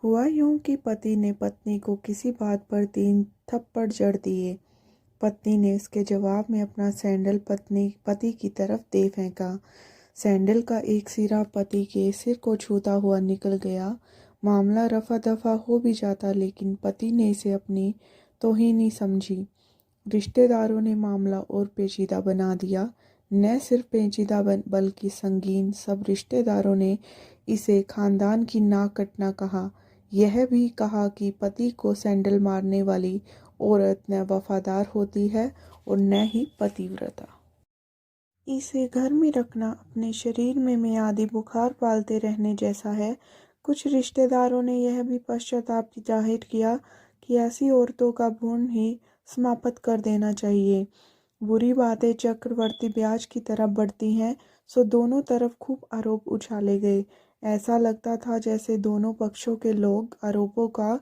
हुआ यूं कि पति ने पत्नी को किसी बात पर 3 थप्पड़ जड़ दिए। पत्नी ने इसके जवाब में अपना सैंडल पति की तरफ दे फेंका। सैंडल का एक सिरा पति के सिर को छूता हुआ निकल गया। मामला रफा दफा हो भी जाता, लेकिन पति ने इसे अपनी तौहीनी समझी। रिश्तेदारों ने मामला और पेचीदा बना दिया। न सिर्फ पेचीदा बल्कि संगीन। सब रिश्तेदारों ने इसे खानदान की नाक कटना कहा। यह भी कहा कि पति को सैंडल मारने वाली औरत न वफादार होती है और न ही पतिव्रता। इसे घर में रखना अपने शरीर में मियादी बुखार पालते रहने जैसा है। कुछ रिश्तेदारों ने यह भी पश्चाताप जाहिर किया कि ऐसी औरतों का भ्रूण ही समाप्त कर देना चाहिए। बुरी बातें चक्रवर्ती ब्याज की तरफ बढ़ती हैं, सो दोनों तरफ खूब आरोप उछाले गए। ऐसा लगता था जैसे दोनों पक्षों के लोग आरोपों का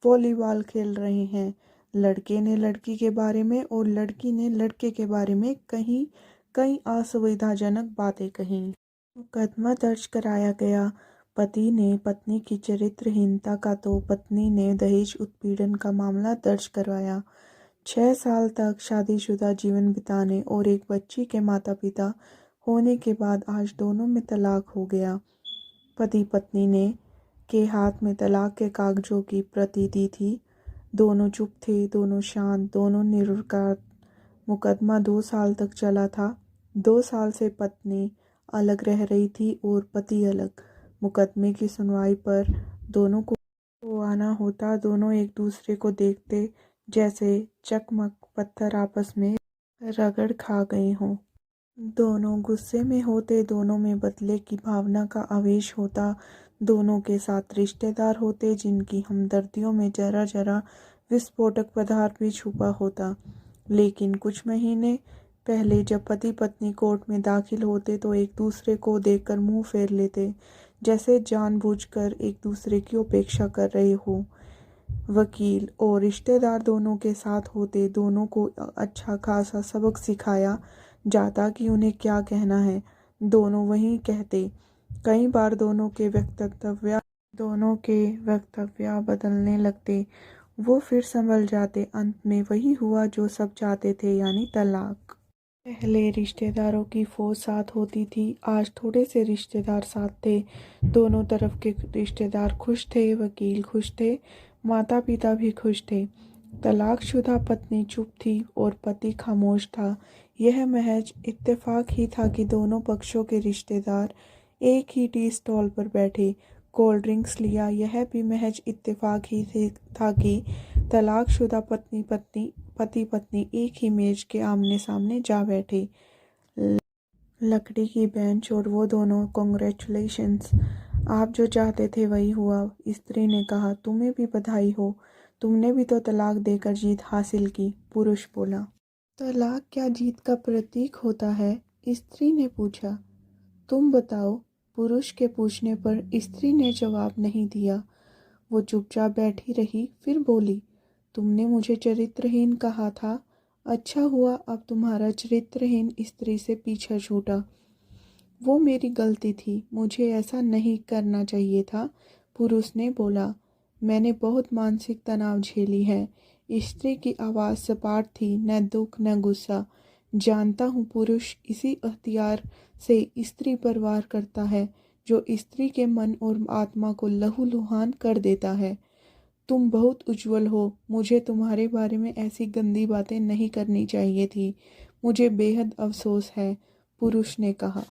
वॉलीबॉल खेल रहे हैं। लड़के ने लड़की के बारे में और लड़की ने लड़के के बारे में कई असुविधाजनक बातें कहीं। मुकदमा दर्ज कराया गया। पति ने पत्नी की चरित्रहीनता का तो पत्नी ने दहेज उत्पीड़न का मामला दर्ज करवाया। 6 साल तक शादीशुदा जीवन बिताने और एक बच्ची के माता पिता होने के बाद आज दोनों में तलाक हो गया। पति पत्नी ने के हाथ में तलाक के कागजों की प्रति दी थी। दोनों चुप थे, दोनों शांत, दोनों निर्विकार। मुकदमा 2 साल तक चला था। 2 साल से पत्नी अलग रह रही थी और पति अलग। मुकदमे की सुनवाई पर दोनों को आना होता। दोनों एक दूसरे को देखते जैसे चकमक पत्थर आपस में रगड़ खा गए हों। दोनों गुस्से में होते, दोनों में बदले की भावना का आवेश होता। दोनों के साथ रिश्तेदार होते जिनकी हमदर्दियों में जरा जरा विस्फोटक पदार्थ भी छुपा होता। लेकिन कुछ महीने पहले जब पति पत्नी कोर्ट में दाखिल होते तो एक दूसरे को देखकर मुंह फेर लेते, जैसे जानबूझकर एक दूसरे की उपेक्षा कर रहे हो। वकील और रिश्तेदार दोनों के साथ होते। दोनों को अच्छा खासा सबक सिखाया जाता कि उन्हें क्या कहना है। दोनों वही कहते। कई बार दोनों के वक्तव्य बदलने लगते। वो फिर संभल जाते। अंत में वही हुआ जो सब चाहते थे, यानी तलाक। पहले रिश्तेदारों की फौज साथ होती थी, आज थोड़े से रिश्तेदार साथ थे। दोनों तरफ के रिश्तेदार खुश थे, वकील खुश थे, माता पिता भी खुश थे। तलाकशुदा पत्नी चुप थी और पति खामोश था। यह महज इत्तेफाक ही था कि दोनों पक्षों के रिश्तेदार एक ही टी स्टॉल पर बैठे, कोल्ड ड्रिंक्स लिया। यह भी महज इत्तेफाक ही था कि तलाकशुदा पति पत्नी एक ही मेज के आमने सामने जा बैठे। लकड़ी की बेंच और वो दोनों। कॉन्ग्रेचुलेशंस, आप जो चाहते थे वही हुआ, स्त्री ने कहा। तुम्हें भी बधाई हो, तुमने भी तो तलाक देकर जीत हासिल की, पुरुष बोला। तलाक क्या जीत का प्रतीक होता है? स्त्री ने पूछा। तुम बताओ, पुरुष के पूछने पर स्त्री ने जवाब नहीं दिया। वो चुपचाप बैठी रही, फिर बोली, तुमने मुझे चरित्रहीन कहा था। अच्छा हुआ अब तुम्हारा चरित्रहीन स्त्री से पीछा छूटा। वो मेरी गलती थी, मुझे ऐसा नहीं करना चाहिए था, पुरुष ने बोला। मैंने बहुत मानसिक तनाव झेली है। स्त्री की आवाज़ सपाट थी, न दुख न गुस्सा। जानता हूँ पुरुष इसी हथियार से स्त्री पर वार करता है जो स्त्री के मन और आत्मा को लहूलुहान कर देता है। तुम बहुत उज्जवल हो, मुझे तुम्हारे बारे में ऐसी गंदी बातें नहीं करनी चाहिए थी। मुझे बेहद अफसोस है, पुरुष ने कहा।